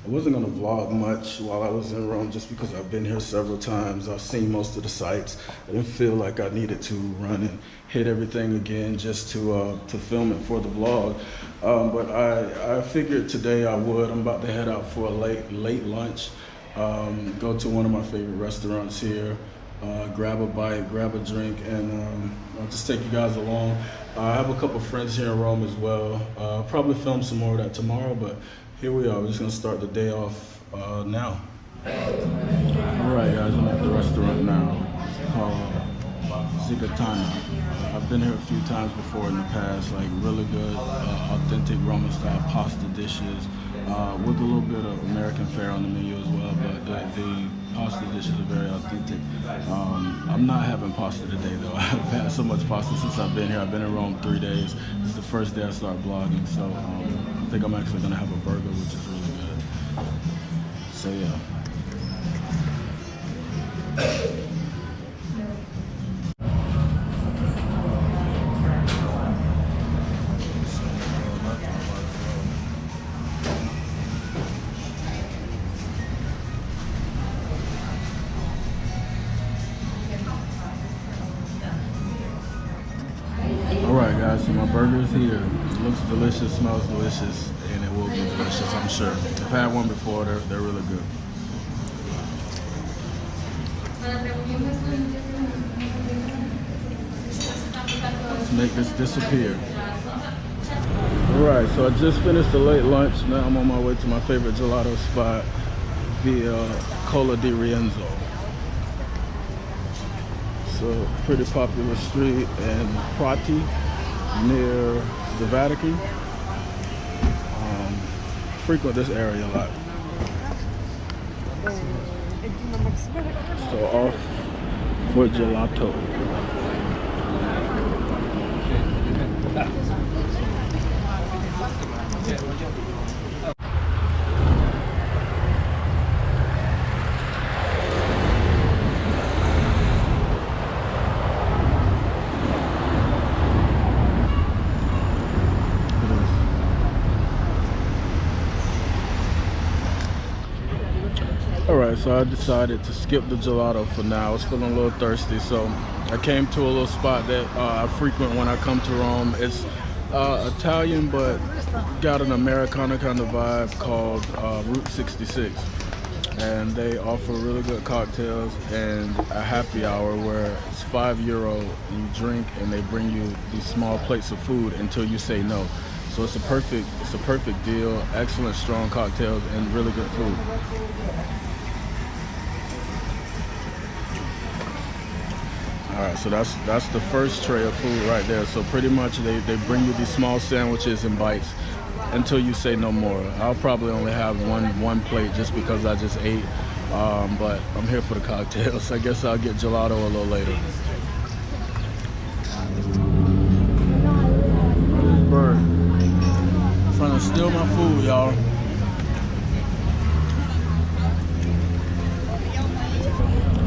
I wasn't gonna vlog much while I was in Rome just because I've been here several times. I've seen most of the sites. I didn't feel like I needed to run and hit everything again just to film it for the vlog. But I figured today I would. I'm about to head out for a late lunch. Go to one of my favorite restaurants here. Grab a bite, grab a drink, and I'll just take you guys along. I have a couple friends here in Rome as well. Probably film some more of that tomorrow, but here we are. We're just gonna start the day off now. All right, guys, I'm at the restaurant now. It's called Zigatana. I've been here a few times before in the past, like really good, authentic Roman style pasta dishes. With a little bit of American fare on the menu as well, but the pasta dishes are very authentic. I'm not having pasta today though. I've had so much pasta since I've been here. I've been in Rome 3 days. This is the first day I start vlogging, so I think I'm actually gonna have a burger, which is really good. So yeah. Alright guys, so my burger is here. It looks delicious, smells delicious, and it will be delicious, I'm sure. I've had one before, they're really good. Let's make this disappear. Alright, so I just finished a late lunch. Now I'm on my way to my favorite gelato spot, via Cola di Rienzo. So pretty popular street in Prati, near the Vatican. Frequent this area a lot. So off for gelato. Alright, so I decided to skip the gelato for now. I was feeling a little thirsty, so I came to a little spot that I frequent when I come to Rome. It's Italian, but got an Americana kind of vibe, called Route 66. And they offer really good cocktails and a happy hour where it's €5 and you drink and they bring you these small plates of food until you say no. So it's a perfect deal, excellent strong cocktails and really good food. Alright, so that's the first tray of food right there. So pretty much they bring you these small sandwiches and bites until you say no more. I'll probably only have one plate just because I just ate. But I'm here for the cocktails. I guess I'll get gelato a little later. This bird trying to steal my food, y'all.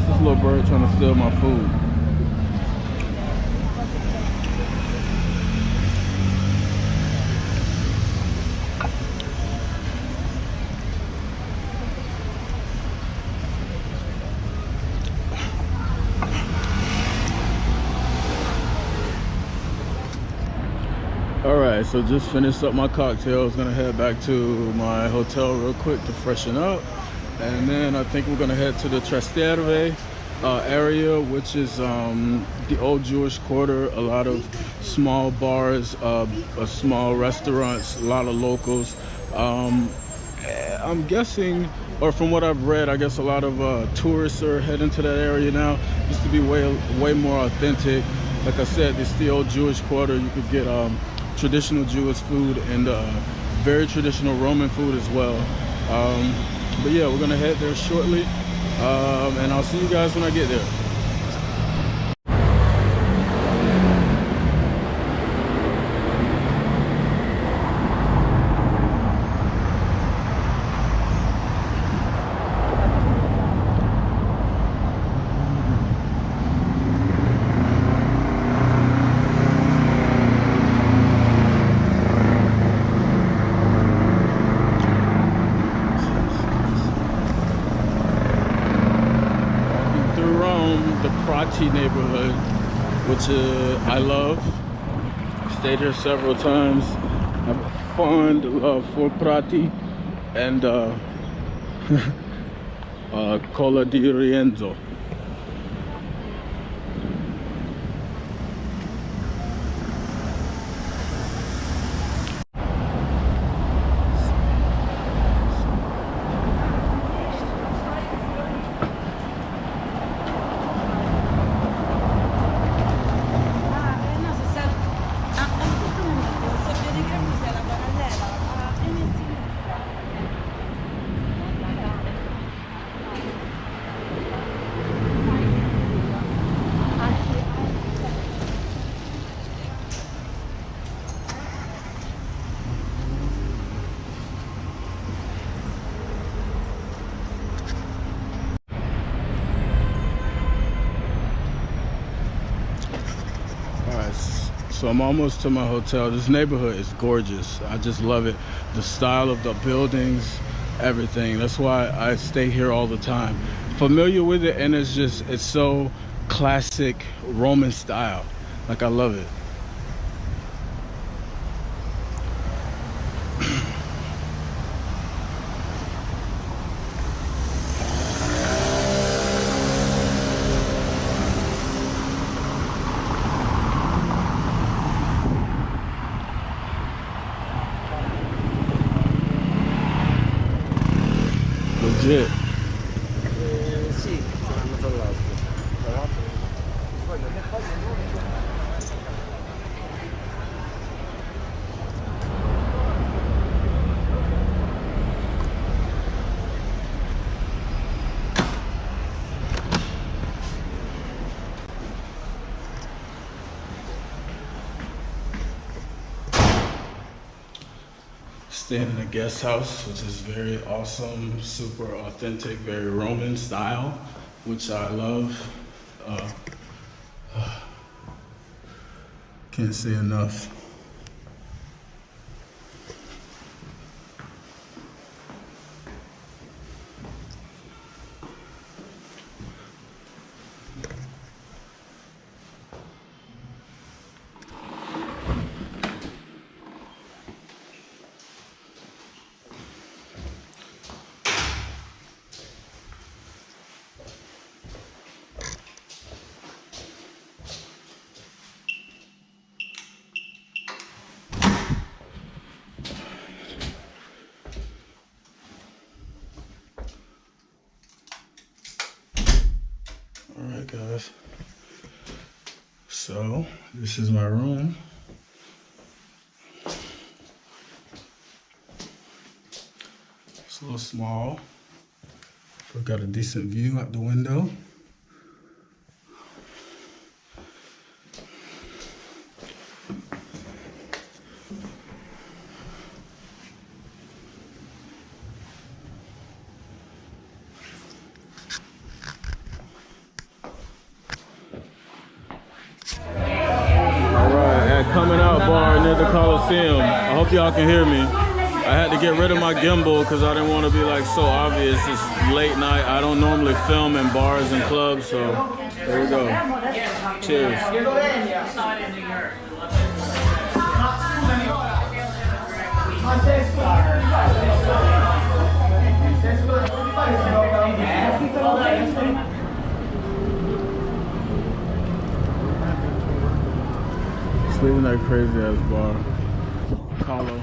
This little bird trying to steal my food. Alright, so just finished up my cocktails. Gonna head back to my hotel real quick to freshen up. And then I think we're gonna head to the Trastevere area, which is the old Jewish quarter. A lot of small bars, small restaurants, a lot of locals. I'm guessing, or from what I've read, I guess a lot of tourists are heading to that area now. Used to be way more authentic. Like I said, it's the old Jewish quarter. You could get traditional Jewish food and very traditional Roman food as well. But yeah, we're gonna head there shortly, and I'll see you guys when I get there. Prati neighborhood, which I love. Stayed here several times. I have a fond love for Prati and Cola di Rienzo. So I'm almost to my hotel. This neighborhood is gorgeous. I just love it. The style of the buildings, everything. That's why I stay here all the time. Familiar with it, and it's so classic Roman style. Like, I love it. Legit. Sì, saranno tra l'altro. Staying in a guest house, which is very awesome, super authentic, very Roman style, which I love. Can't say enough. Alright guys, so this is my room. It's a little small, but got a decent view out the window. Coming out bar near the Coliseum. I hope y'all can hear me. I had to get rid of my gimbal because I didn't want to be like so obvious. It's late night. I don't normally film in bars and clubs, so there we go. Cheers. Leaving that crazy ass bar. Carlo.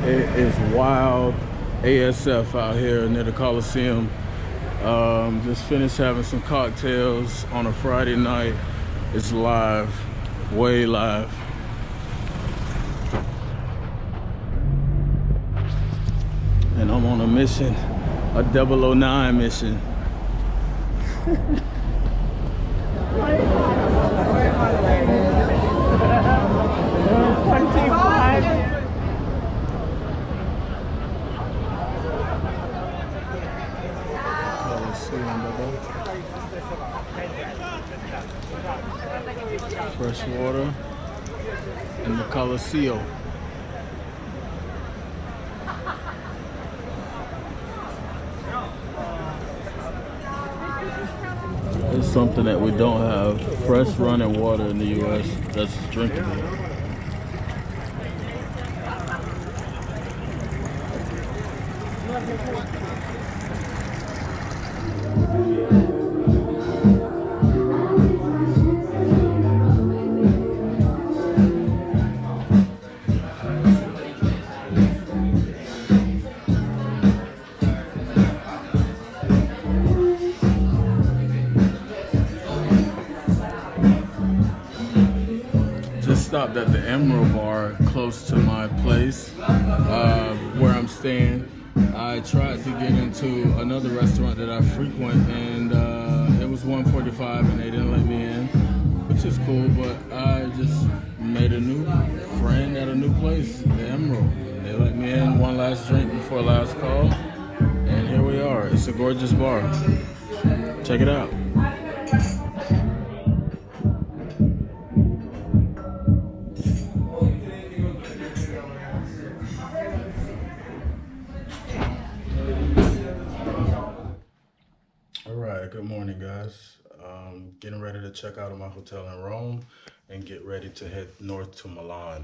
It is wild ASF out here near the Coliseum. Just finished having some cocktails on a Friday night. It's live, way live. And I'm on a mission, a 009 mission. Fresh water in the Coliseum. It's something that we don't have. Fresh running water in the U.S. that's drinkable. Stopped at the Emerald Bar close to my place where I'm staying. I tried to get into another restaurant that I frequent, and it was 1:45 and they didn't let me in, which is cool, but I just made a new friend at a new place, the Emerald. They let me in, one last drink before last call, and here we are. It's a gorgeous bar. Check it out. Good morning, guys. Getting ready to check out of my hotel in Rome and get ready to head north to Milan.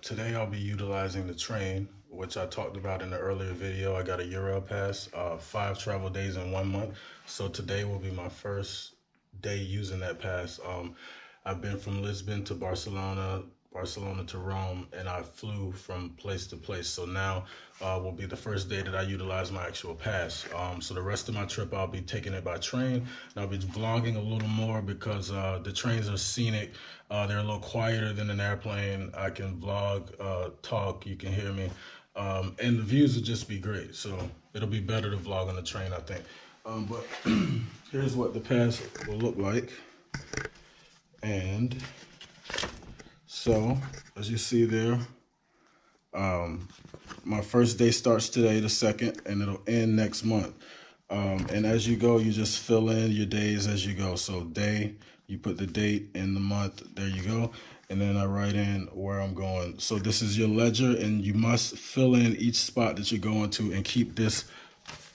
Today I'll be utilizing the train, which I talked about in the earlier video. I got a Euro pass, 5 travel days in 1 month. So today will be my first day using that pass. I've been from Lisbon to Barcelona to Rome, and I flew from place to place. So now will be the first day that I utilize my actual pass. So the rest of my trip, I'll be taking it by train, and I'll be vlogging a little more because the trains are scenic. They're a little quieter than an airplane. I can vlog, talk, you can hear me, and the views will just be great. So it'll be better to vlog on the train, I think. But here's what the pass will look like. And so, as you see there, my first day starts today, the 2nd, and it'll end next month. And as you go, you just fill in your days as you go. So day, you put the date and the month, there you go. And then I write in where I'm going. So this is your ledger, and you must fill in each spot that you're going to and keep this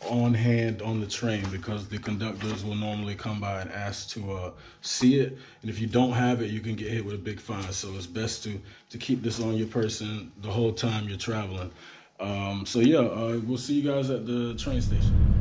on hand on the train, because the conductors will normally come by and ask to see it, and if you don't have it, you can get hit with a big fine. So it's best to keep this on your person the whole time you're traveling. So yeah, we'll see you guys at the train station.